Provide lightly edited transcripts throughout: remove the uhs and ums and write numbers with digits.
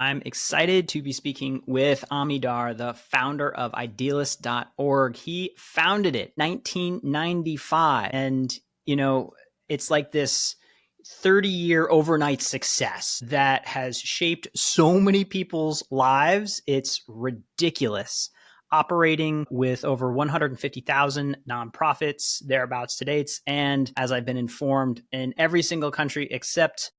I'm excited to be speaking with Ami Dar, the founder of idealist.org. He founded it 1995. And, it's like this 30-year overnight success that has shaped so many people's lives. It's ridiculous. Operating with over 150,000 nonprofits, thereabouts to dates, and as I've been informed, in every single country except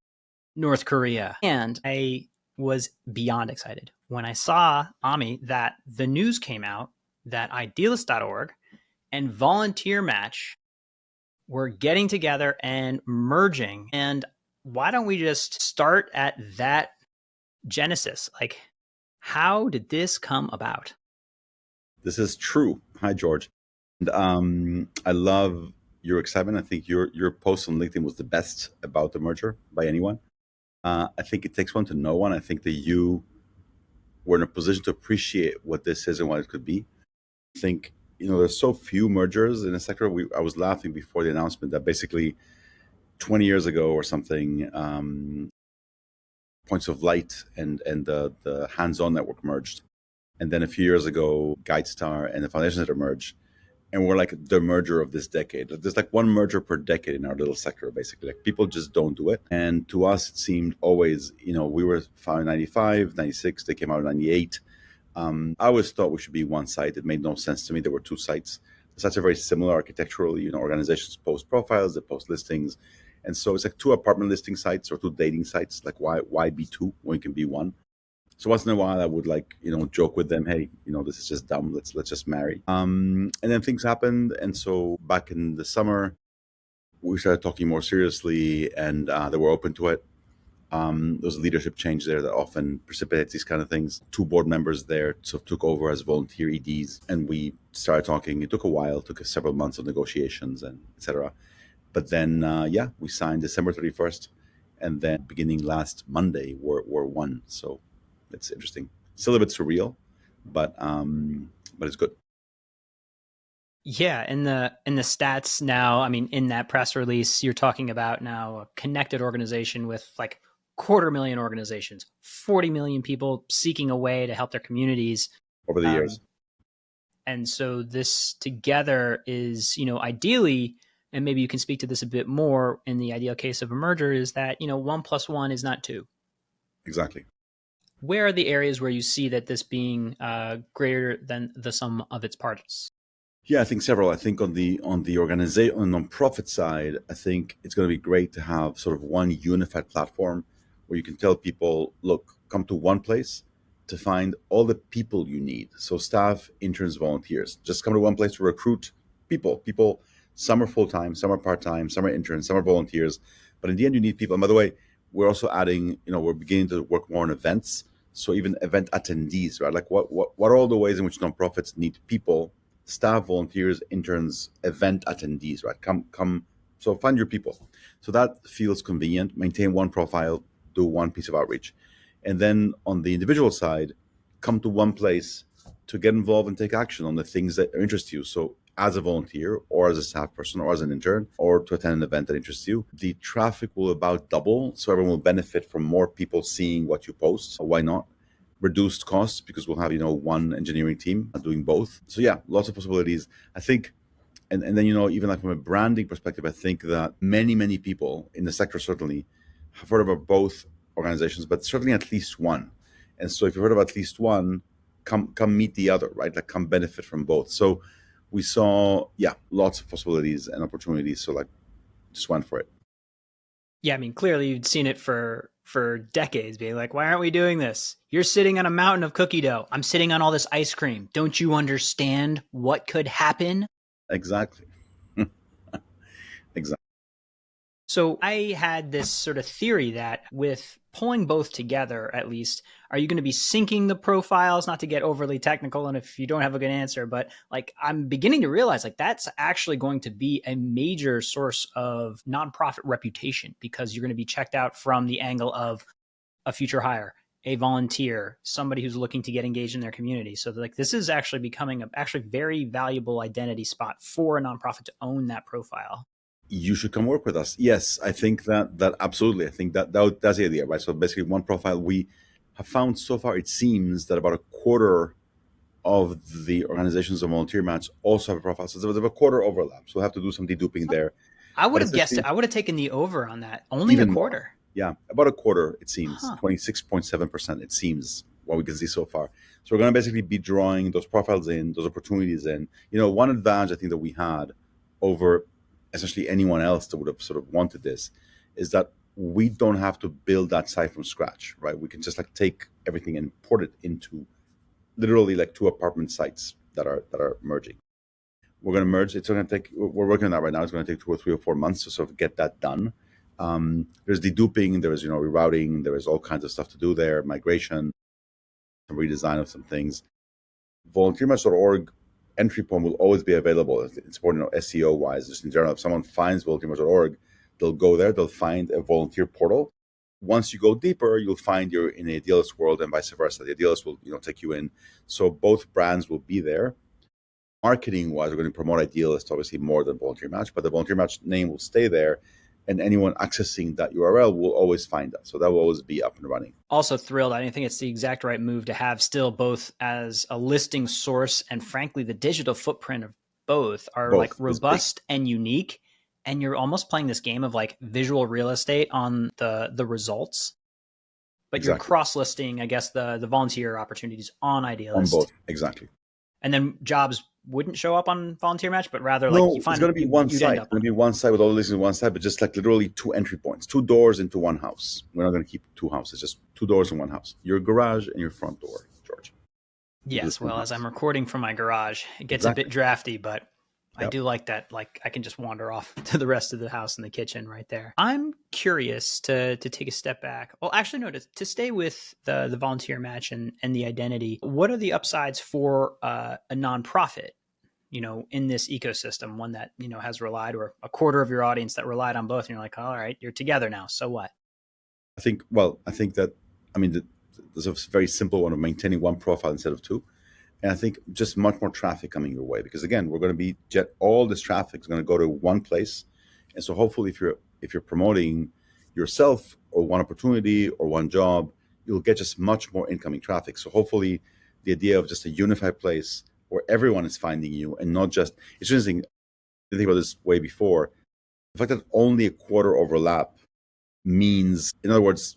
North Korea. And I was beyond excited when I saw, Ami, that the news came out that idealist.org and VolunteerMatch were getting together and merging. And why don't we just start at that genesis? Like, how did this come about? This is true. Hi, George. And I love your excitement. I think your post on LinkedIn was the best about the merger by anyone. I think it takes one to know one. I think that you were in a position to appreciate what this is and what it could be. I think, there's so few mergers in the sector. I was laughing before the announcement that basically 20 years ago or something, Points of Light and the Hands-On Network merged. And then a few years ago, GuideStar and the Foundation Center merged. And we're like the merger of this decade. There's like one merger per decade in our little sector, basically. Like people just don't do it. And to us, it seemed always, we were founded in 95, 96, they came out in 98. I always thought we should be one site. It made no sense to me. There were two sites. The sites are very similar architecturally. Organizations post profiles, they post listings. And so it's like two apartment listing sites or two dating sites. Like why be two when it can be one? So once in a while, I would joke with them, hey, this is just dumb. Let's just marry. And then things happened, and so back in the summer, we started talking more seriously, and they were open to it. There was a leadership change there that often precipitates these kind of things. Two board members there took over as volunteer EDs, and we started talking. It took a while, took several months of negotiations and etc. But then, we signed December 31st, and then beginning last Monday, we're one. So it's interesting. Still a bit surreal, but it's good. Yeah, in the stats now, I mean, in that press release, you're talking about now a connected organization with like 250,000 organizations, 40 million people seeking a way to help their communities Over the years. And so this together is, ideally, and maybe you can speak to this a bit more in the ideal case of a merger, is that, 1 + 1 is not 2. Exactly. Where are the areas where you see that this being greater than the sum of its parts? Yeah, I think several. I think on the organization, on the nonprofit side, I think it's going to be great to have sort of one unified platform where you can tell people, look, come to one place to find all the people you need. So staff, interns, volunteers, just come to one place to recruit people. Some are full-time, some are part-time, some are interns, some are volunteers. But in the end, you need people. And by the way, we're also adding, we're beginning to work more on events. So even event attendees, right? Like what are all the ways in which nonprofits need people, staff, volunteers, interns, event attendees, right? Come. So find your people. So that feels convenient. Maintain one profile, do one piece of outreach. And then on the individual side, come to one place to get involved and take action on the things that interest you. So as a volunteer or as a staff person or as an intern or to attend an event that interests you, the traffic will about double. So everyone will benefit from more people seeing what you post. So why not? Reduced costs because we'll have, one engineering team doing both. So yeah, lots of possibilities. I think, and then, even like from a branding perspective, I think that many people in the sector certainly have heard about both organizations, but certainly at least one. And so if you've heard about at least one, come meet the other, right? Like come benefit from both. So we saw, lots of possibilities and opportunities. So just went for it. Yeah, I mean, clearly you'd seen it for decades, being like, why aren't we doing this? You're sitting on a mountain of cookie dough. I'm sitting on all this ice cream. Don't you understand what could happen? Exactly. Exactly. So I had this sort of theory that with pulling both together, at least, are you going to be syncing the profiles? Not to get overly technical, and if you don't have a good answer, but like I'm beginning to realize like that's actually going to be a major source of nonprofit reputation because you're going to be checked out from the angle of a future hire, a volunteer, somebody who's looking to get engaged in their community. So like this is actually becoming a actually very valuable identity spot for a nonprofit to own that profile. You should come work with us. Yes, I think that absolutely. I think that's the idea, right? So basically, one profile. have found so far, it seems that about a quarter of the organizations of Volunteer Match also have a profile. So there's a quarter overlap. So we'll have to do some deduping there. I would But have guessed essentially, it. I would have taken the over on that. Only a even more. quarter. Yeah, about a quarter, it seems. Huh. 26.7%, it seems, what we can see so far. So we're going to basically be drawing those profiles in, those opportunities in. One advantage I think that we had over essentially anyone else that would have sort of wanted this is that we don't have to build that site from scratch, right? We can just like take everything and port it into literally like two apartment sites that are merging. We're going to merge. It's going to take. We're working on that right now. It's going to take 2 or 3 or 4 months to sort of get that done. There's deduping. There's rerouting. There is all kinds of stuff to do there. Migration, some redesign of some things. VolunteerMatch.org entry point will always be available. It's important, SEO wise, just in general. If someone finds VolunteerMatch.org, they'll go there. They'll find a volunteer portal. Once you go deeper, you'll find you're in a Idealist world, and vice versa. The Idealist will take you in. So both brands will be there. Marketing wise, we're going to promote Idealist obviously more than Volunteer Match, but the Volunteer Match name will stay there, and anyone accessing that URL will always find us. So that will always be up and running. Also thrilled. I think it's the exact right move to have still both as a listing source and frankly the digital footprint of both are like robust and unique. And you're almost playing this game of like visual real estate on the results. But exactly. You're cross-listing, I guess, the volunteer opportunities on Idealist. On both, exactly. And then jobs wouldn't show up on Volunteer Match, but rather no, like you find it's going to be one site. It's going to be one site with all the listings on one side, but just like literally 2 entry points, 2 doors into one house. We're not going to keep 2 houses, just 2 doors in one house. Your garage and your front door, George. Yes, well, as I'm recording from my garage, it gets a bit drafty, but I do like that. Like I can just wander off to the rest of the house in the kitchen right there. I'm curious to take a step back. Well, actually, no, to stay with the volunteer match and the identity. What are the upsides for a nonprofit, in this ecosystem, one that, has relied, or a quarter of your audience that relied on both, and you're like, all right, you're together now. So what? I think that, there's a very simple one of maintaining one profile instead of 2. And I think just much more traffic coming your way, because again, we're going to be all this traffic is going to go to one place. And so hopefully if you're promoting yourself or one opportunity or one job, you'll get just much more incoming traffic. So hopefully the idea of just a unified place where everyone is finding you, and not just, it's interesting, I think about this way before, the fact that only a quarter overlap means, in other words,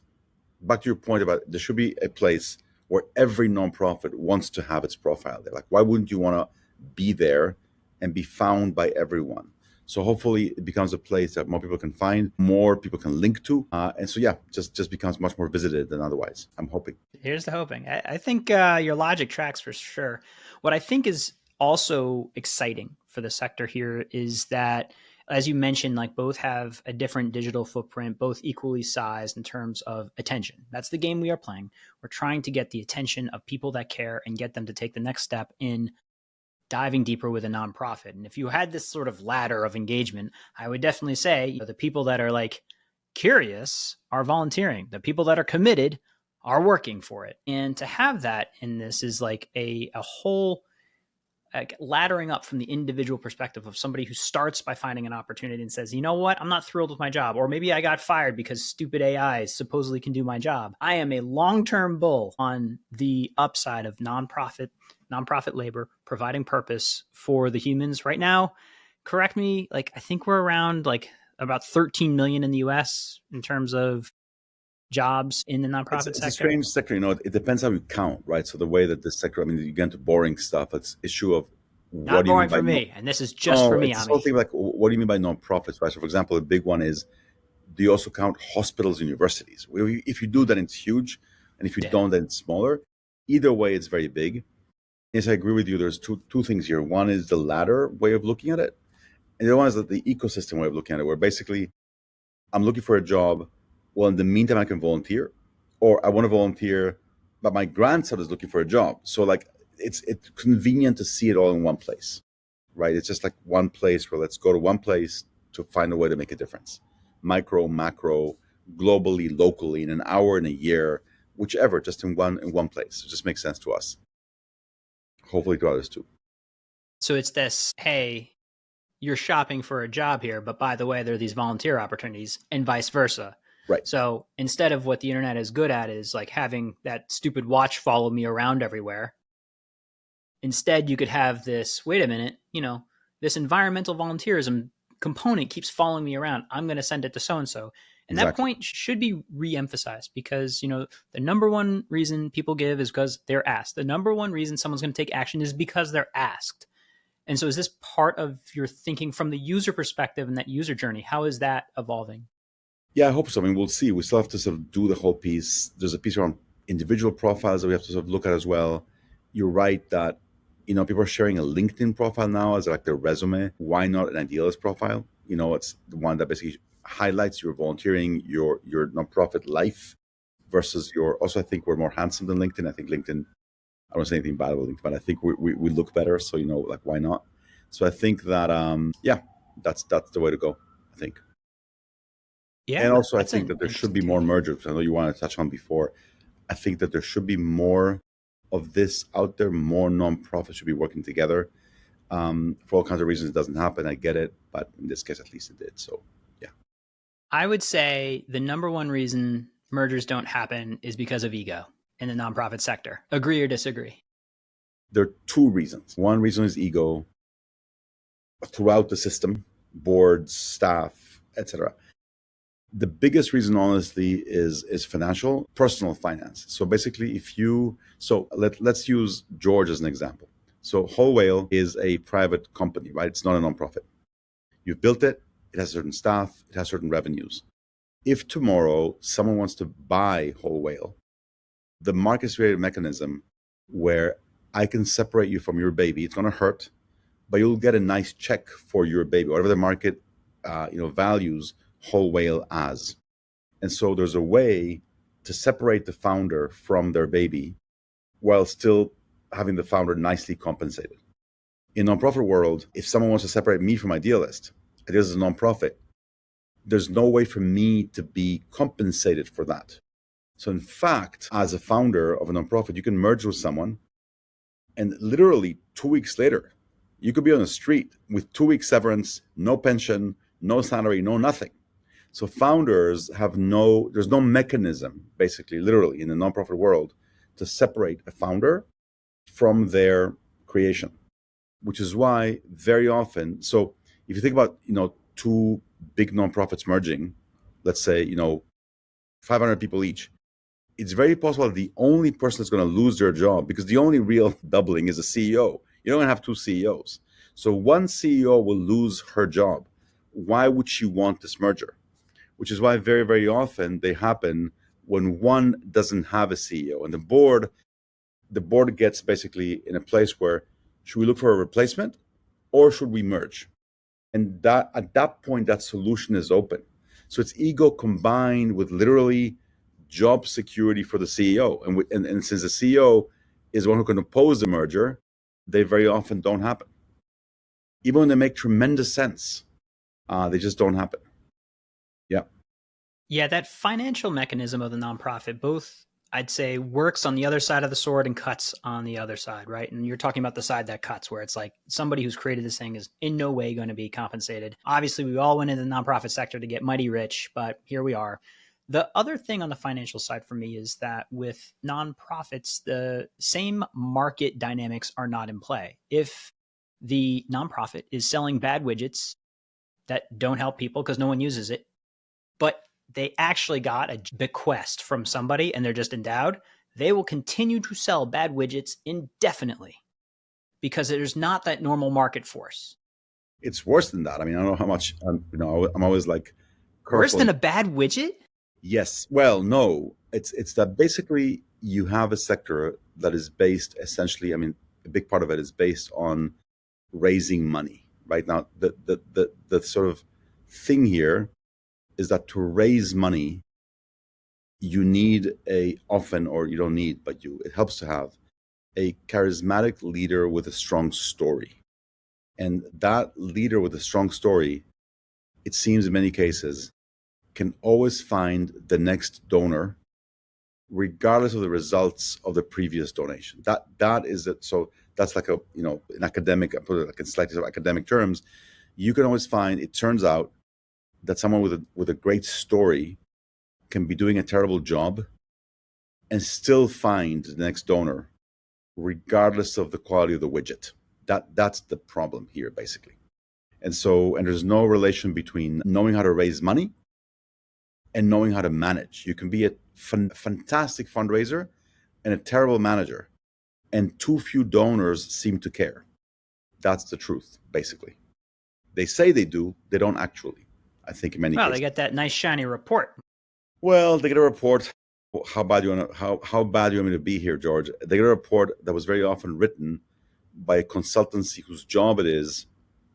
back to your point about there should be a place where every nonprofit wants to have its profile there. Like, why wouldn't you want to be there and be found by everyone? So hopefully it becomes a place that more people can find, more people can link to. And so, just becomes much more visited than otherwise. I'm hoping. Here's the hoping. I think your logic tracks for sure. What I think is also exciting for the sector here is that, as you mentioned, like both have a different digital footprint, both equally sized in terms of attention. That's the game we are playing. We're trying to get the attention of people that care and get them to take the next step in diving deeper with a nonprofit. And if you had this sort of ladder of engagement, I would definitely say the people that are like curious are volunteering. The people that are committed are working for it. And to have that in this is like a whole laddering up from the individual perspective of somebody who starts by finding an opportunity and says, you know what, I'm not thrilled with my job, or maybe I got fired because stupid AI supposedly can do my job. I am a long-term bull on the upside of nonprofit labor providing purpose for the humans. Right now, correct me, like I think we're around like about 13 million in the US in terms of jobs in the nonprofit sector. It's a strange sector, it depends how you count, right? So the way that this sector, you get into boring stuff. It's issue of what not do you boring mean by for me, and this is just for me. It's this whole thing like, what do you mean by nonprofits, right? So, for example, a big one is, do you also count hospitals and universities? If you do, then it's huge, and if you don't, then it's smaller. Either way, it's very big. Yes, I agree with you. There's two things here. One is the latter way of looking at it, and the other one is the ecosystem way of looking at it, where basically I'm looking for a job. Well, in the meantime, I can volunteer, or I want to volunteer, but my grandson is looking for a job. So, like, it's convenient to see it all in one place, right? It's just like one place where let's go to one place to find a way to make a difference. Micro, macro, globally, locally, in an hour, in a year, whichever, just in one place. It just makes sense to us. Hopefully to others too. So it's this, hey, you're shopping for a job here, but by the way, there are these volunteer opportunities, and vice versa. Right. So instead of what the internet is good at is like having that stupid watch follow me around everywhere, instead you could have this, wait a minute, this environmental volunteerism component keeps following me around. I'm going to send it to so and so. And that Exactly. point should be re-emphasized because, the number one reason people give is because they're asked. The number one reason someone's going to take action is because they're asked. And so is this part of your thinking from the user perspective and that user journey? How is that evolving? Yeah, I hope so. I mean, we'll see. We still have to sort of do the whole piece. There's a piece around individual profiles that we have to sort of look at as well. You're right that, people are sharing a LinkedIn profile now as like their resume. Why not an idealist profile? It's the one that basically highlights your volunteering, your nonprofit life versus your. Also, I think we're more handsome than LinkedIn. I think LinkedIn. I don't say anything bad about LinkedIn, but I think we look better. So like why not? So I think that yeah, that's the way to go. I think. Yeah, And also, I that's think an that there should interesting be more take. mergers. I know you wanted to touch on before. I think that there should be more of this out there. More nonprofits should be working together. For all kinds of reasons, it doesn't happen. I get it, but in this case, at least it did. So, yeah, I would say the number one reason mergers don't happen is because of ego in the nonprofit sector. Agree or disagree? there are two reasons. One reason is ego throughout the system, boards, staff, etc. The biggest reason, honestly, is financial, personal finance. So basically, let's use George as an example. So Whole Whale is a private company, right? It's not a nonprofit. You've built it. It has certain staff. It has certain revenues. If tomorrow someone wants to buy Whole Whale, the market created mechanism where I can separate you from your baby. It's going to hurt, but you'll get a nice check for your baby, whatever the market, values Whole Whale as. And so there's a way to separate the founder from their baby while still having the founder nicely compensated. In nonprofit world, if someone wants to separate me from Idealist, Idealist is a nonprofit, there's no way for me to be compensated for that. So in fact, as a founder of a nonprofit, you can merge with someone and literally 2 weeks later, you could be on the street with 2 weeks severance, no pension, no salary, no nothing. So founders there's no mechanism, basically, literally, in the nonprofit world to separate a founder from their creation, which is why very often, so if you think about, two big nonprofits merging, let's say, 500 people each, it's very possible that the only person that's going to lose their job, because the only real doubling is a CEO. You don't have two CEOs. So one CEO will lose her job. Why would she want this merger? Which is why very, very often they happen when one doesn't have a CEO. And the board gets basically in a place where, should we look for a replacement or should we merge? And that at that point, that solution is open. So it's ego combined with literally job security for the CEO. And since the CEO is the one who can oppose the merger, they very often don't happen. Even when they make tremendous sense, they just don't happen. Yeah. Yeah, that financial mechanism of the nonprofit both, I'd say, works on the other side of the sword and cuts on the other side, right? And you're talking about the side that cuts, where it's like somebody who's created this thing is in no way going to be compensated. Obviously, we all went into the nonprofit sector to get mighty rich, but here we are. The other thing on the financial side for me is that with nonprofits, the same market dynamics are not in play. If the nonprofit is selling bad widgets that don't help people because no one uses it, but they actually got a bequest from somebody and they're just endowed, they will continue to sell bad widgets indefinitely because there's not that normal market force. It's worse than that. I mean, I don't know how much, I'm always like Worse careful. than a bad widget? Yes. Well, no, it's that basically you have a sector that is based essentially, I mean, a big part of it is based on raising money. Right now, the sort of thing here is that to raise money, you need or you don't need, but it helps to have a charismatic leader with a strong story. And that leader with a strong story, it seems in many cases, can always find the next donor regardless of the results of the previous donation. That is it. So that's like in academic, I put it like in slightly academic terms, you can always find, it turns out that someone with a great story can be doing a terrible job and still find the next donor, regardless of the quality of the widget. That's the problem here, basically. And there's no relation between knowing how to raise money and knowing how to manage. You can be a fantastic fundraiser and a terrible manager, and too few donors seem to care. That's the truth, basically. They say they do, they don't actually, I think, in many cases. They get that nice shiny report. Well, they get a report. How bad do you want me to be here, George? They get a report that was very often written by a consultancy whose job it is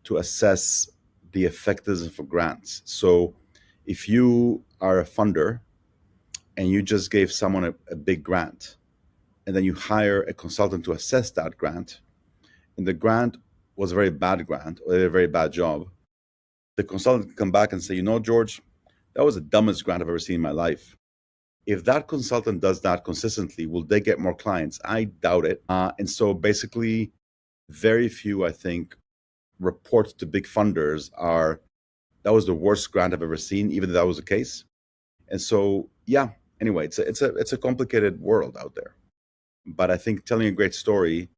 to assess the effectiveness of grants. So if you are a funder and you just gave someone a big grant, and then you hire a consultant to assess that grant, and the grant was a very bad grant or a very bad job, the consultant can come back and say, George, that was the dumbest grant I've ever seen in my life. If that consultant does that consistently, will they get more clients? I doubt it. And so basically, very few, I think, reports to big funders are, that was the worst grant I've ever seen, even though that was the case. And so, yeah, anyway, it's a complicated world out there. But I think telling a great story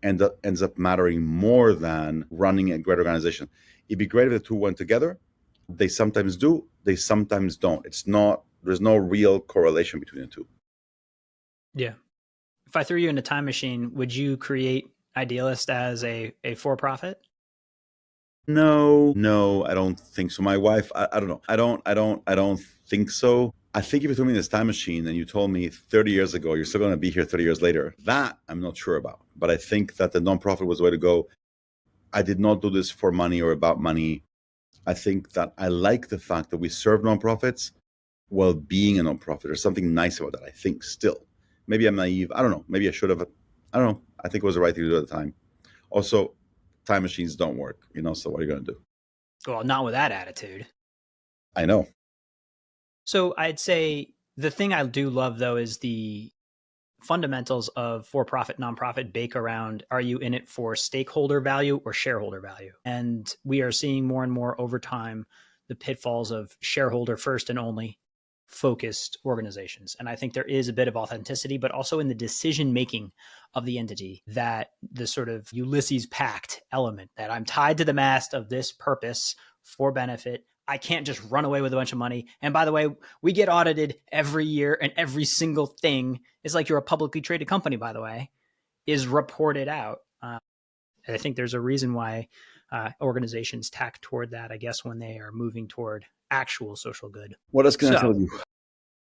ends up mattering more than running a great organization. It'd be great if the two went together. They sometimes do, they sometimes don't. There's no real correlation between the two. Yeah. If I threw you in a time machine, would you create Idealist as a for-profit? No, I don't think so. My wife, I don't know. I don't think so. I think if you threw me in this time machine and you told me 30 years ago, you're still going to be here 30 years later, that I'm not sure about. But I think that the nonprofit was the way to go. I did not do this for money or about money. I think that I like the fact that we serve nonprofits while being a nonprofit. There's something nice about that, I think, still. Maybe I'm naive. I don't know. Maybe I should have. I don't know. I think it was the right thing to do at the time. Also, time machines don't work, so what are you going to do? Well, not with that attitude. I know. So I'd say the thing I do love, though, is the fundamentals of for-profit, nonprofit bake around, are you in it for stakeholder value or shareholder value? And we are seeing more and more over time the pitfalls of shareholder first and only focused organizations. And I think there is a bit of authenticity, but also in the decision making of the entity, that the sort of Ulysses Pact element, that I'm tied to the mast of this purpose for benefit. I can't just run away with a bunch of money. And by the way, we get audited every year, and every single thing is like you're a publicly traded company, by the way, is reported out. And I think there's a reason why organizations tack toward that, I guess, when they are moving toward actual social good. What else can I tell you?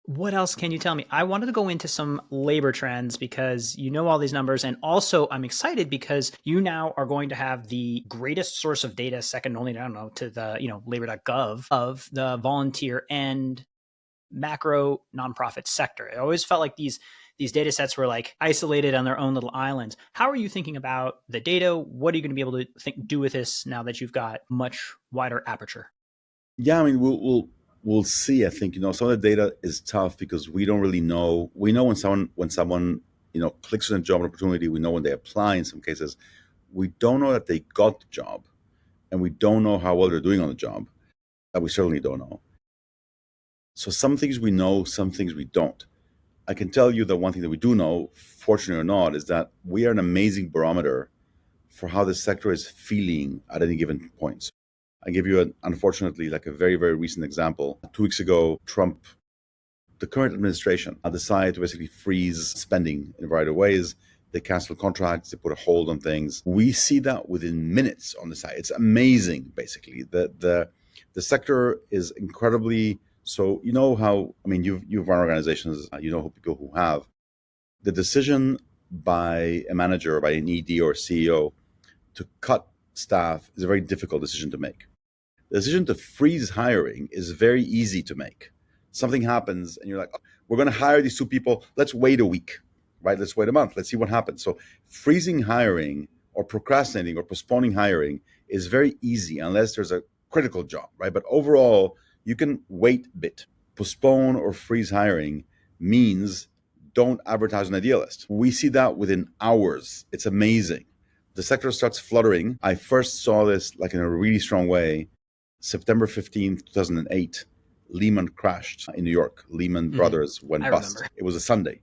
What else can you tell me? I wanted to go into some labor trends because you know all these numbers. And also I'm excited because you now are going to have the greatest source of data, second only, I don't know, to the, labor.gov, of the volunteer and macro nonprofit sector. It always felt like these data sets were like isolated on their own little islands. How are you thinking about the data? What are you going to be able to do with this now that you've got much wider aperture? Yeah, I mean, we'll see. I think some of the data is tough because we don't really know. We know when someone clicks on a job opportunity. We know when they apply. In some cases, we don't know that they got the job, and we don't know how well they're doing on the job. That we certainly don't know. So some things we know, some things we don't. I can tell you that one thing that we do know, fortunately or not, is that we are an amazing barometer for how the sector is feeling at any given point. So I give you, unfortunately, like a very, very recent example. 2 weeks ago, Trump, the current administration, decided to basically freeze spending in a variety of ways. They canceled contracts, they put a hold on things. We see that within minutes on the site. It's amazing, basically. The sector is incredibly. So you've run organizations, people who have. The decision by a manager or by an ED or CEO to cut staff is a very difficult decision to make. The decision to freeze hiring is very easy to make. Something happens and you're like, oh, we're going to hire these 2 people. Let's wait a week, right? Let's wait a month. Let's see what happens. So freezing hiring or procrastinating or postponing hiring is very easy unless there's a critical job, right? But overall, you can wait a bit. Postpone or freeze hiring means don't advertise on Idealist. We see that within hours. It's amazing. The sector starts fluttering. I first saw this like in a really strong way September 15th, 2008, Lehman crashed in New York. Lehman Brothers went I bust. remember. It was a Sunday.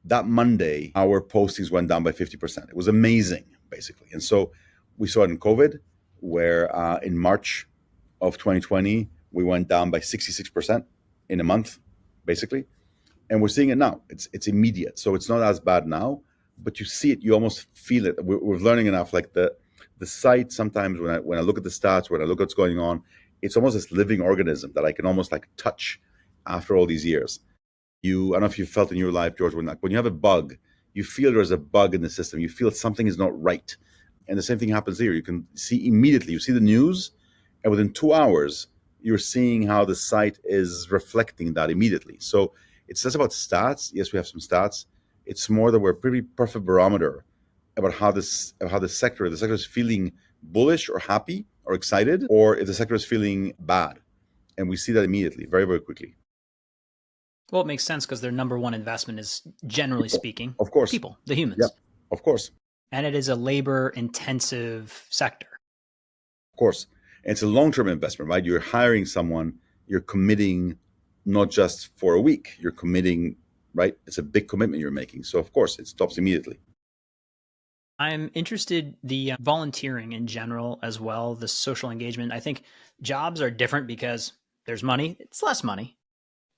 That Monday, our postings went down by 50%. It was amazing, basically. And so we saw it in COVID, where in March of 2020, we went down by 66% in a month, basically. And we're seeing it now. It's immediate. So it's not as bad now, but you see it, you almost feel it. We're learning enough. Like the site, sometimes when I look at the stats, when I look at what's going on, it's almost this living organism that I can almost like touch after all these years. I don't know if you felt in your life, George, when you have a bug, you feel there's a bug in the system. You feel something is not right. And the same thing happens here. You can see immediately, you see the news, and within 2 hours, you're seeing how the site is reflecting that immediately. So it's less about stats. Yes, we have some stats. It's more that we're a pretty perfect barometer about how the sector is feeling bullish or happy or excited, or if the sector is feeling bad. And we see that immediately, very, very quickly. Well, it makes sense because their number one investment is, generally People, speaking, of course. people, the Yeah, humans. of course. And it is a labor intensive sector. Of course. And it's a long-term investment, right? You're hiring someone, you're committing not just for a week, you're committing, right? It's a big commitment you're making. So of course it stops immediately. I'm interested the volunteering in general as well, the social engagement. I think jobs are different because there's money. It's less money,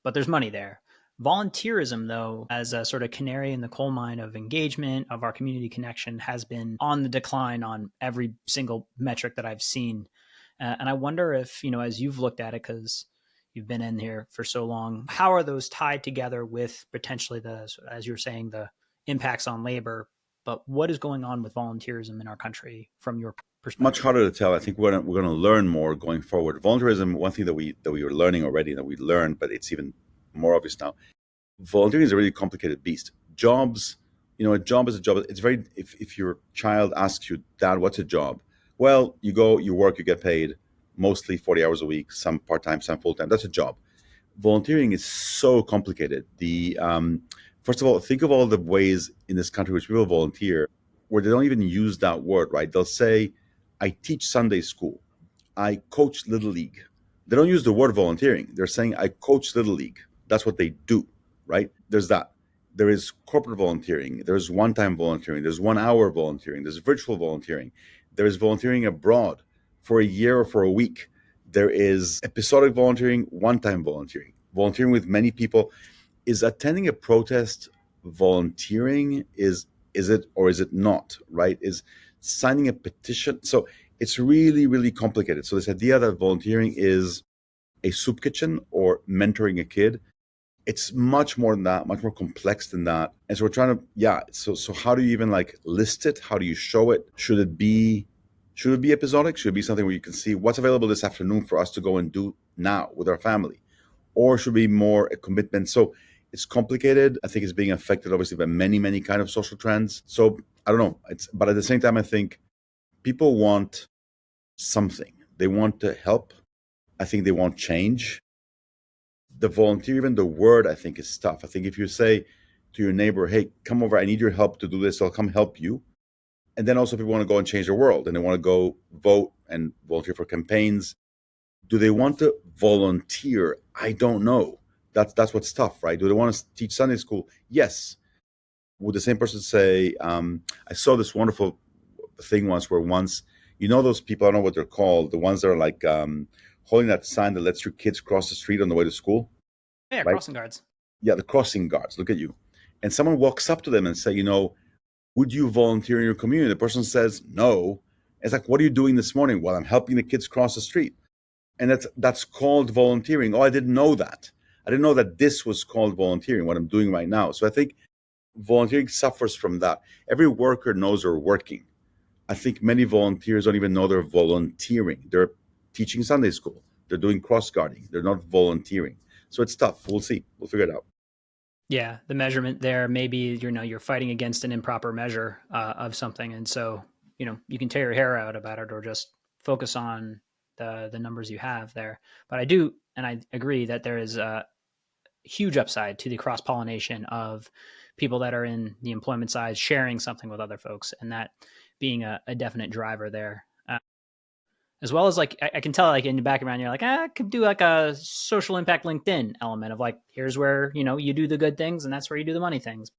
but there's money there. Volunteerism, though, as a sort of canary in the coal mine of engagement, of our community connection, has been on the decline on every single metric that I've seen. And I wonder if, as you've looked at it, because you've been in here for so long, how are those tied together with potentially as you were saying, the impacts on labor? But what is going on with volunteerism in our country from your Much perspective? harder to tell. I think we're going to learn more going forward. Volunteerism, one thing that we were learning already, that we learned, but it's even more obvious now. Volunteering is a really complicated beast. Jobs, a job is a job. It's very, if your child asks you, Dad, what's a job? Well, you go, you work, you get paid, mostly 40 hours a week, some part-time, some full-time. That's a job. Volunteering is so complicated. First of all, think of all the ways in this country which people volunteer where they don't even use that word, right? They'll say, I teach Sunday school, I coach Little League. They don't use the word volunteering. They're saying, I coach Little League. That's what they do, right? There's that. There is corporate volunteering. There's one time volunteering. There's 1 hour volunteering. There's virtual volunteering. There is volunteering abroad for a year or for a week. There is episodic volunteering, one time volunteering, volunteering with many people. Is attending a protest volunteering? Is it or is it not, right? Is signing a petition? So it's really, really complicated. So this idea that volunteering is a soup kitchen or mentoring a kid, it's much more than that, much more complex than that. And so we're trying to, yeah. So how do you even like list it? How do you show it? Should it be episodic? Should it be something where you can see what's available this afternoon for us to go and do now with our family? Or should it be more a commitment? So it's complicated. I think it's being affected obviously by many, many kind of social trends. So I don't know. But at the same time, I think people want something. They want to help. I think they want change. The volunteer, even the word, I think is tough. I think if you say to your neighbor, hey, come over, I need your help to do this, I'll come help you. And then also people want to go and change the world and they want to go vote and volunteer for campaigns. Do they want to volunteer? I don't know. That's what's tough, right? Do they want to teach Sunday school? Yes. Would the same person say, I saw this wonderful thing once, those people, I don't know what they're called, the ones that are like holding that sign that lets your kids cross the street on the way to school, Yeah, right? crossing guards. Yeah, the crossing guards. Look at you. And someone walks up to them and say, would you volunteer in your community? The person says, no. It's like, what are you doing this morning? Well, I'm helping the kids cross the street. And that's called volunteering. Oh, I didn't know that. I didn't know that this was called volunteering, what I'm doing right now. So I think volunteering suffers from that. Every worker knows they're working. I think many volunteers don't even know they're volunteering. They're teaching Sunday school. They're doing cross guarding. They're not volunteering. So it's tough. We'll see. We'll figure it out. Yeah, the measurement there, maybe you're fighting against an improper measure of something, and so you can tear your hair out about it or just focus on the numbers you have there. But I do, and I agree that there is a huge upside to the cross pollination of people that are in the employment side sharing something with other folks, and that being a definite driver there. as well as like I can tell like in the background you're like, I could do like a social impact LinkedIn element of like, here's where you do the good things and that's where you do the money things.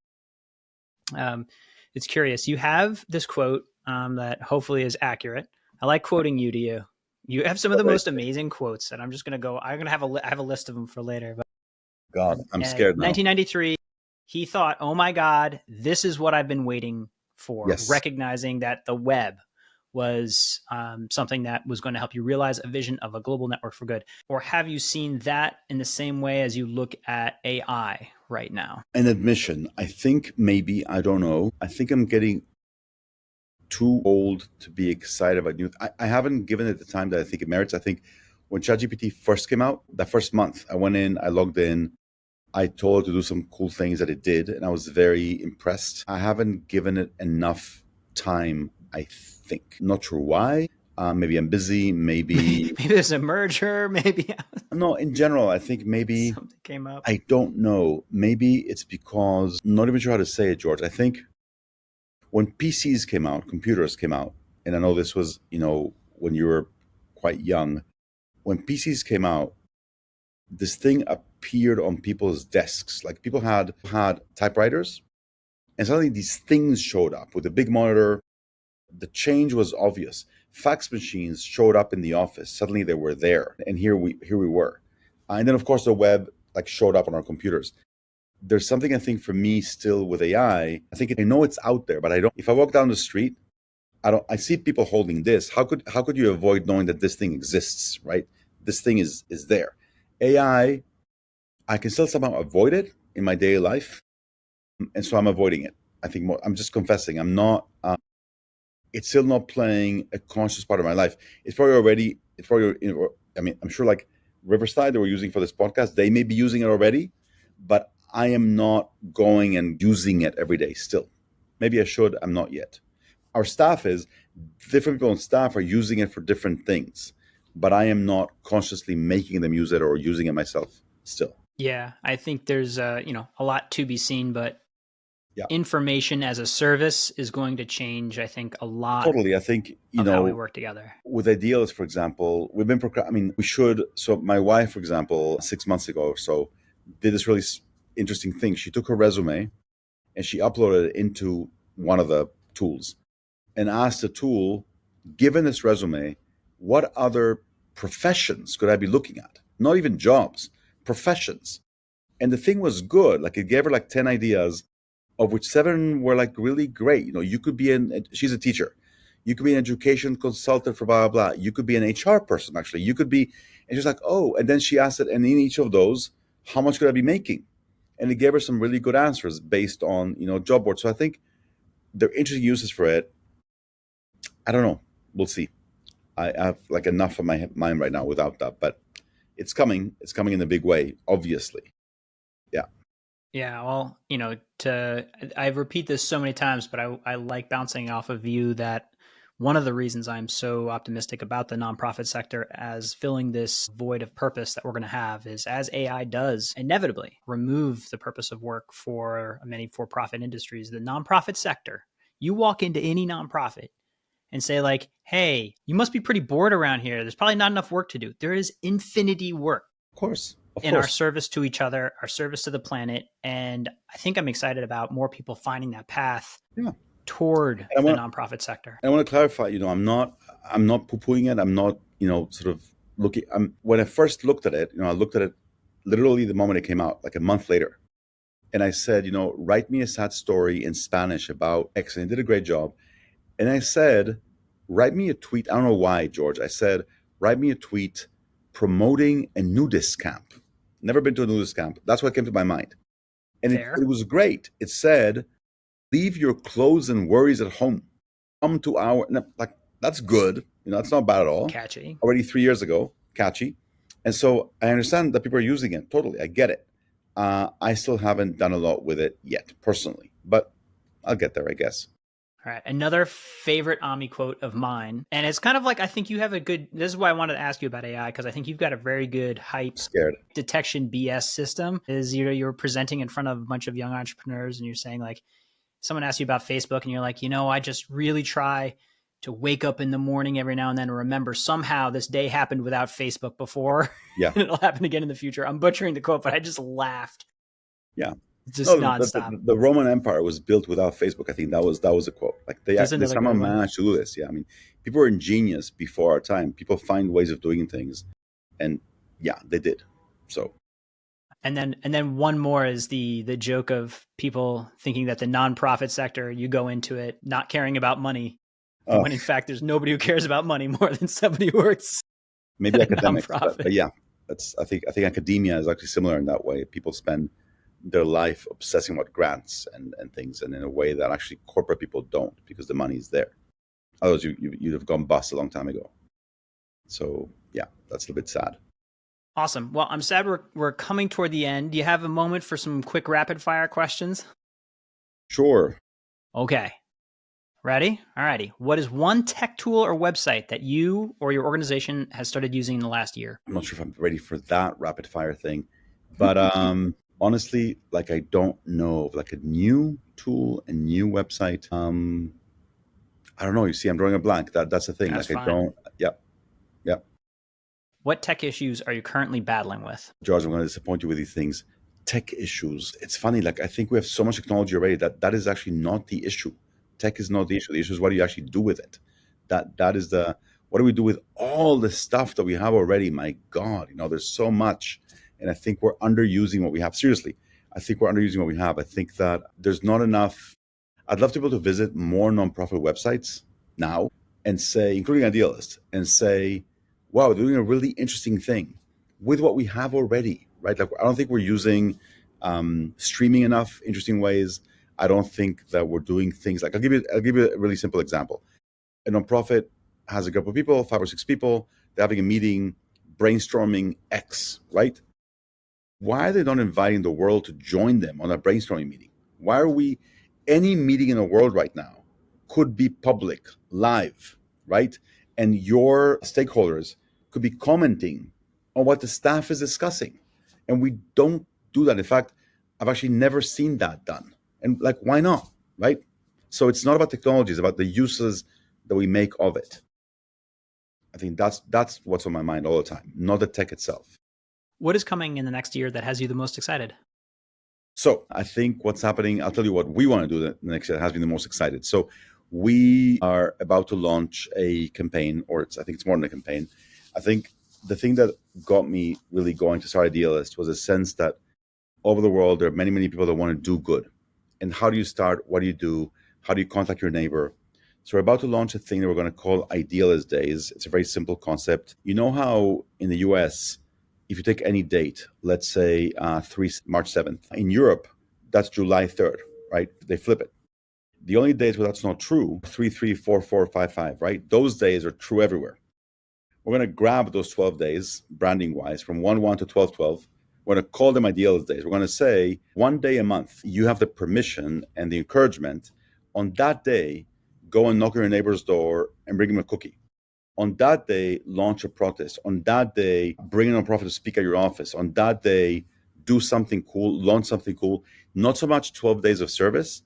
It's curious. You have this quote that hopefully is accurate. I like quoting you to you. You have some of the most amazing quotes, and I'm just gonna go. I'm gonna have I have a list of them for later. But God, I'm scared now. 1993, he thought, "Oh my God, this is what I've been waiting for." Yes. Recognizing that the web was something that was going to help you realize a vision of a global network for good. Or have you seen that in the same way as you look at AI right now? An admission. I think maybe, I don't know. I think I'm getting too old to be excited about new. I haven't given it the time that I think it merits. I think when ChatGPT first came out, that first month, I went in, I logged in, I told it to do some cool things that it did, and I was very impressed. I haven't given it enough time, I think. Not sure why. Maybe I'm busy. Maybe maybe there's a merger. Maybe no. In general, I think maybe something came up. I don't know. Maybe it's because I'm not even sure how to say it, George. I think when PCs came out, computers came out, and I know this was when you were quite young. When PCs came out, this thing appeared on people's desks. Like people had typewriters, and suddenly these things showed up with a big monitor. The change was obvious. Fax machines showed up in the office. Suddenly they were there, and here we were. And then of course the web like showed up on our computers. There's something I think for me still with AI. I think I know it's out there, but I don't. If I walk down the street, I see people holding this. How could you avoid knowing that this thing exists, right? This thing is there. AI, I can still somehow avoid it in my daily life, and so I'm avoiding it. I think I'm just confessing. I'm not. It's still not playing a conscious part of my life. It's probably already. It's probably. I mean, I'm sure like Riverside that we're using for this podcast, they may be using it already, but I am not going and using it every day. Still, maybe I should. I'm not yet. Our staff is different people on staff are using it for different things, but I am not consciously making them use it or using it myself still. Yeah, I think there's a lot to be seen, but Yeah, information as a service is going to change, I think, a lot totally. I think of how we work together. with ideals, for example, we've been. I mean, we should. So my wife, for example, 6 months ago or so, did this really interesting thing. She took her resume and she uploaded it into one of the tools and asked the tool, given this resume, what other professions could I be looking at? Not even jobs, professions. And the thing was good. Like it gave her like 10 ideas, of which 7 were like really great. You could be she's a teacher. You could be an education consultant for blah, blah, blah. You could be an HR person, actually. You could be, and she's like, oh, and then she asked it, and in each of those, how much could I be making? And it gave her some really good answers based on, job boards. So I think there are interesting uses for it. I don't know. We'll see. I have like enough of my mind right now without that, but it's coming. It's coming in a big way, obviously. Yeah. Yeah, well, I repeat this so many times, but I like bouncing off of you that one of the reasons I'm so optimistic about the nonprofit sector as filling this void of purpose that we're going to have is as AI does inevitably remove the purpose of work for many for-profit industries, the nonprofit sector, you walk into any nonprofit and say like, hey, you must be pretty bored around here. There's probably not enough work to do. There is infinity work. Of course. In our service to each other, our service to the planet. And I think I'm excited about more people finding that path toward the nonprofit sector. And I want to clarify, I'm not poo-pooing it. I'm not, sort of looking. When I first looked at it, I looked at it literally the moment it came out, like a month later. And I said, write me a sad story in Spanish about X. And it did a great job. And I said, write me a tweet. I don't know why, George. I said, write me a tweet promoting a nudist camp. Never been to a nudist camp. That's what came to my mind. And it was great. It said, leave your clothes and worries at home. Come to our, like, that's good. That's not bad at all. Catchy. Already 3 years ago, catchy. And so I understand that people are using it. Totally. I get it. I still haven't done a lot with it yet, personally. But I'll get there, I guess. All right. Another favorite Ami quote of mine. And it's kind of like, I think you have this is why I wanted to ask you about AI, because I think you've got a very good hype detection BS system. Is you're presenting in front of a bunch of young entrepreneurs and you're saying like, someone asks you about Facebook and you're like, I just really try to wake up in the morning every now and then and remember somehow this day happened without Facebook before, Yeah. and it'll happen again in the future. I'm butchering the quote, but I just laughed. Yeah. It's just No, nonstop. the Roman Empire was built without Facebook. I think that was a quote. Like Just they another somehow great one. managed to do this. Yeah, I mean, people were ingenious before our time. People find ways of doing things, and yeah, they did. So And then one more is the joke of people thinking that the nonprofit sector, you go into it not caring about money, uh, when in fact there's nobody who cares about money more than somebody who works maybe at a academics, nonprofit. but yeah, that's I think academia is actually similar in that way. People spend their life obsessing about grants and things, and in a way that actually corporate people don't because the money is there. Otherwise, you'd have gone bust a long time ago. So yeah, that's a bit sad. Awesome. Well, I'm sad we're coming toward the end. Do you have a moment for some quick rapid fire questions? Sure. Okay. Ready? Alrighty. What is one tech tool or website that you or your organization has started using in the last year? I'm not sure if I'm ready for that rapid fire thing, but honestly, like I don't know of like a new tool, a new website. I don't know. You see, I'm drawing a blank. That's the thing. That's Like I fine. don't. Yep, yep. What tech issues are you currently battling with? George, I'm going to disappoint you with these things. Tech issues. It's funny. Like I think we have so much technology already that is actually not the issue. Tech is not the issue. The issue is what do you actually do with it. That is the what do we do with all the stuff that we have already? My God, there's so much, and I think we're underusing what we have. Seriously, I think we're underusing what we have. I think that there's not enough. I'd love to be able to visit more nonprofit websites now and say, including Idealist, and say, wow, they're doing a really interesting thing with what we have already, right? Like, I don't think we're using streaming enough interesting ways. I don't think that we're doing things like, I'll give you a really simple example. A nonprofit has a group of people, 5 or 6 people, they're having a meeting, brainstorming X, right? Why are they not inviting the world to join them on a brainstorming meeting? Why are we, any meeting in the world right now could be public, live, right? And your stakeholders could be commenting on what the staff is discussing. And we don't do that. In fact, I've actually never seen that done. And like, why not, right? So it's not about technology, it's about the uses that we make of it. I think that's what's on my mind all the time, not the tech itself. What is coming in the next year that has you the most excited? So I think what's happening, I'll tell you what we want to do the next year that has been the most excited. So we are about to launch a campaign, or I think it's more than a campaign. I think the thing that got me really going to start Idealist was a sense that all over the world, there are many, many people that want to do good. And how do you start? What do you do? How do you contact your neighbor? So we're about to launch a thing that we're going to call Idealist Days. It's a very simple concept. You know how in the US, if you take any date, let's say March 7th, in Europe, that's July 3rd, right? They flip it. The only days where that's not true, 3, 3, 4, 4, 5, 5, right? Those days are true everywhere. We're going to grab those 12 days, branding wise, from 1/1 to 12/12. We're going to call them Idealist Days. We're going to say one day a month, you have the permission and the encouragement on that day, go and knock on your neighbor's door and bring him a cookie. On that day, launch a protest. On that day, bring a nonprofit to speak at your office. On that day, do something cool, launch something cool. Not so much 12 days of service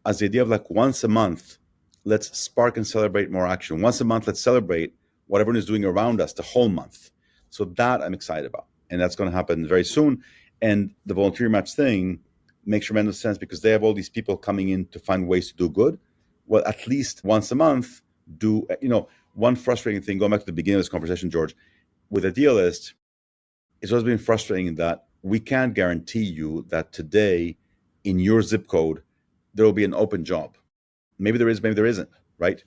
as the idea of like once a month, let's spark and celebrate more action. Once a month, let's celebrate what everyone is doing around us the whole month. So that I'm excited about. And that's going to happen very soon. And the VolunteerMatch thing makes tremendous sense because they have all these people coming in to find ways to do good. Well, at least once a month, do, one frustrating thing, going back to the beginning of this conversation, George, with Idealist, it's always been frustrating that we can't guarantee you that today in your zip code, there will be an open job. Maybe there is, maybe there isn't, right?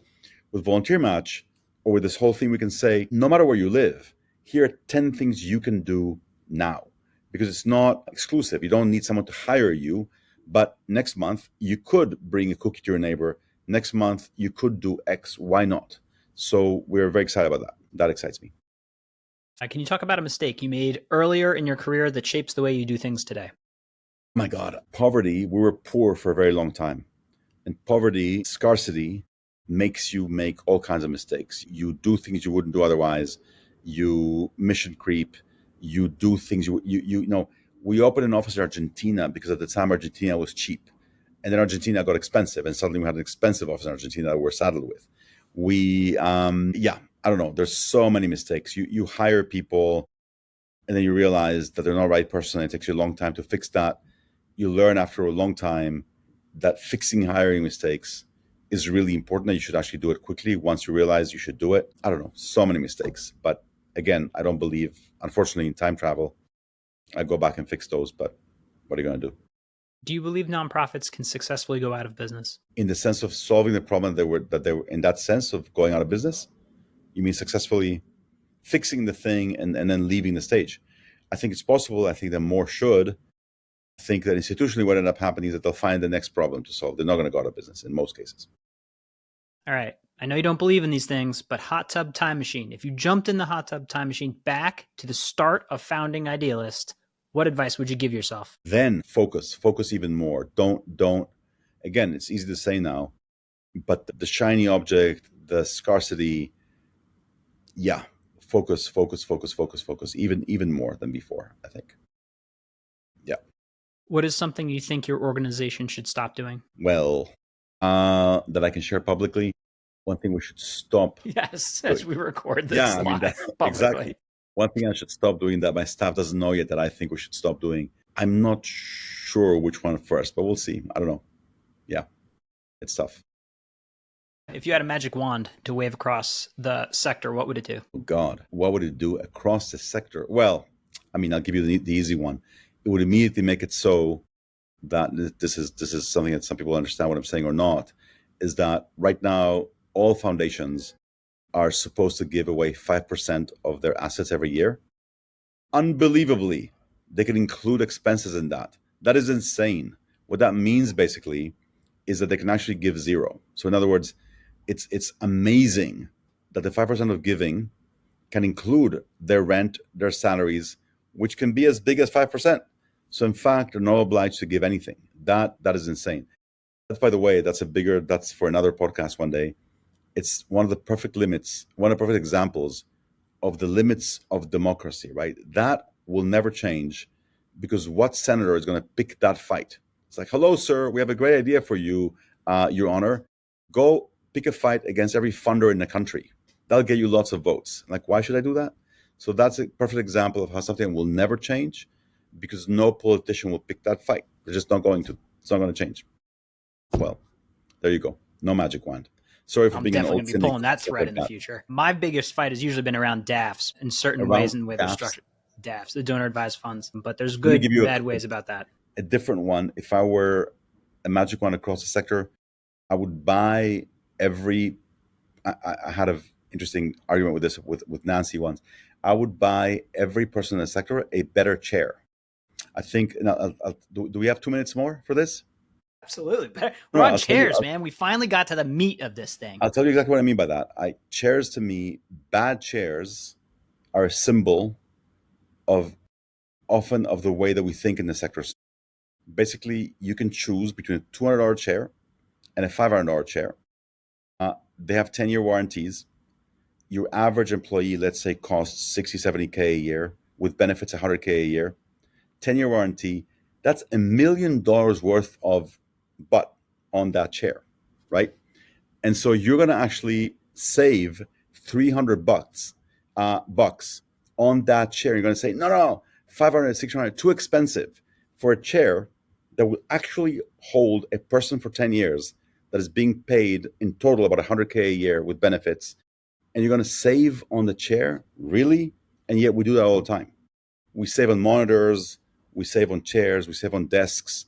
With VolunteerMatch or with this whole thing, we can say, no matter where you live, here are 10 things you can do now because it's not exclusive. You don't need someone to hire you, but next month you could bring a cookie to your neighbor. Next month you could do X. Why not? So we're very excited about that. That excites me. Can you talk about a mistake you made earlier in your career that shapes the way you do things today? My God, poverty, we were poor for a very long time. And poverty, scarcity, makes you make all kinds of mistakes. You do things you wouldn't do otherwise. You mission creep. You do things you know. We opened an office in Argentina because at the time Argentina was cheap, and then Argentina got expensive, and suddenly we had an expensive office in Argentina that we're saddled with. Yeah, I don't know. There's so many mistakes. You hire people and then you realize that they're not the right person. And it takes you a long time to fix that. You learn after a long time that fixing hiring mistakes is really important, that you should actually do it quickly once you realize you should do it. I don't know, so many mistakes. But again, I don't believe, unfortunately, in time travel. I go back and fix those, but what are you going to do? Do you believe nonprofits can successfully go out of business? In the sense of solving the problem that they were in that sense of going out of business, you mean successfully fixing the thing and then leaving the stage? I think it's possible. I think that more should. I think that institutionally what ended up happening is that they'll find the next problem to solve. They're not going to go out of business in most cases. All right. I know you don't believe in these things, but hot tub time machine. If you jumped in the hot tub time machine back to the start of founding Idealist, what advice would you give yourself? Then focus even more. Don't, again, it's easy to say now, but the shiny object, the scarcity, yeah, focus, even more than before, I think. Yeah. What is something you think your organization should stop doing? Well, that I can share publicly. One thing we should stop. Yes, as we record this Yeah, I mean, live publicly. exactly. One thing I should stop doing that my staff doesn't know yet that I think we should stop doing. I'm not sure which one first, but we'll see. I don't know. Yeah, it's tough. If you had a magic wand to wave across the sector, what would it do? Oh God, what would it do across the sector? Well, I mean, I'll give you the easy one. It would immediately make it so that this is something that some people understand what I'm saying or not. Is that right now all foundations are supposed to give away 5% of their assets every year. Unbelievably, they can include expenses in that. That is insane. What that means basically is that they can actually give zero. So in other words, it's amazing that the 5% of giving can include their rent, their salaries, which can be as big as 5%. So in fact, they're not obliged to give anything. That is insane. That's, by the way, that's for another podcast one day. It's one of the perfect limits, one of the perfect examples of the limits of democracy, right? That will never change because what senator is going to pick that fight? It's like, hello, sir, we have a great idea for you, Your Honor. Go pick a fight against every funder in the country. That'll get you lots of votes. Like, why should I do that? So that's a perfect example of how something will never change because no politician will pick that fight. They're just not going to. It's not going to change. Well, there you go. No magic wand. Sorry for I'm being an definitely old going to be cynic. pulling that thread in the future. My biggest fight has usually been around DAFs in certain ways and the way they're structured. DAFs, the donor advised funds. But there's good, bad ways about that. A different one. If I were a magic wand across the sector, I would buy every. I had an interesting argument with this with Nancy once. I would buy every person in the sector a better chair. I think. Now, do we have 2 minutes more for this? Absolutely. We're on chairs, man. We finally got to the meat of this thing. I'll tell you exactly what I mean by that. Chairs to me, bad chairs are a symbol of often of the way that we think in the sector. Basically, you can choose between a $200 chair and a $500 chair. They have 10-year warranties. Your average employee, let's say, costs 60, 70K a year with benefits 100K a year. 10-year warranty, that's $1 million worth of butt on that chair, right? And so you're going to actually save 300 bucks on that chair. You're going to say, no, 500, 600, too expensive for a chair that will actually hold a person for 10 years that is being paid in total about 100K a year with benefits. And you're going to save on the chair? Really? And yet we do that all the time. We save on monitors, we save on chairs, we save on desks.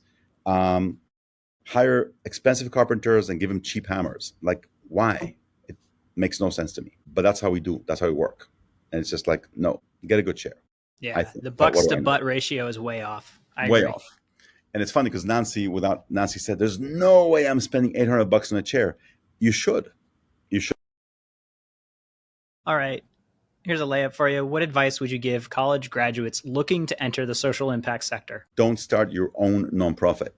Hire expensive carpenters and give them cheap hammers. Like, why? It makes no sense to me. But that's how we do. That's how we work. And it's just like, no, get a good chair. Yeah, the bucks to butt ratio is way off. Way off. And it's funny because Nancy said, there's no way I'm spending $800 on a chair. You should. All right. Here's a layup for you. What advice would you give college graduates looking to enter the social impact sector? Don't start your own nonprofit.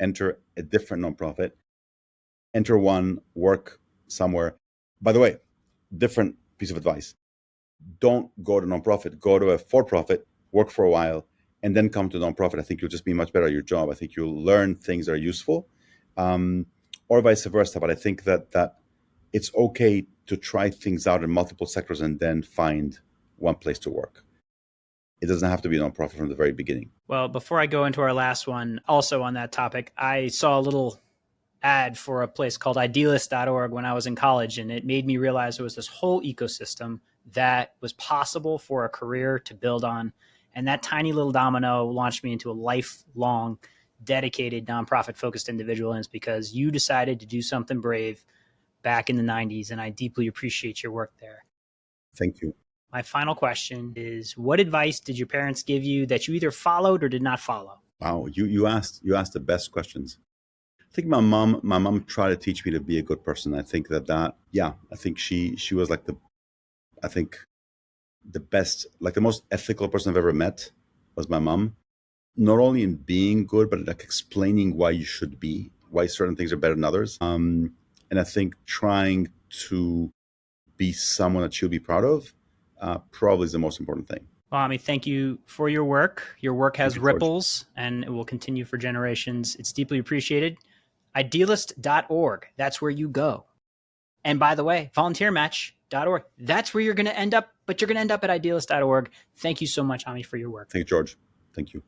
Enter a different nonprofit. Enter one, work somewhere. By the way, different piece of advice. Don't go to nonprofit. Go to a for-profit, work for a while, and then come to nonprofit. I think you'll just be much better at your job. I think you'll learn things that are useful, or vice versa. But I think that it's okay to try things out in multiple sectors and then find one place to work. It doesn't have to be a nonprofit from the very beginning. Well, before I go into our last one, also on that topic, I saw a little ad for a place called idealist.org when I was in college, and it made me realize there was this whole ecosystem that was possible for a career to build on. And that tiny little domino launched me into a lifelong, dedicated, nonprofit focused individual. And it's because you decided to do something brave back in the 90s. And I deeply appreciate your work there. Thank you. My final question is, what advice did your parents give you that you either followed or did not follow? Wow, you asked the best questions. I think my mom tried to teach me to be a good person. I think I think she was like the best, like the most ethical person I've ever met was my mom. Not only in being good, but like explaining why you should be, why certain things are better than others. And I think trying to be someone that she'll be proud of probably is the most important thing. Well, Ami, thank you for your work. Your work Thank has you, George. ripples and it will continue for generations. It's deeply appreciated. Idealist.org, that's where you go. And by the way, VolunteerMatch.org, that's where you're going to end up, but you're going to end up at idealist.org. Thank you so much, Ami, for your work. Thank you, George. Thank you.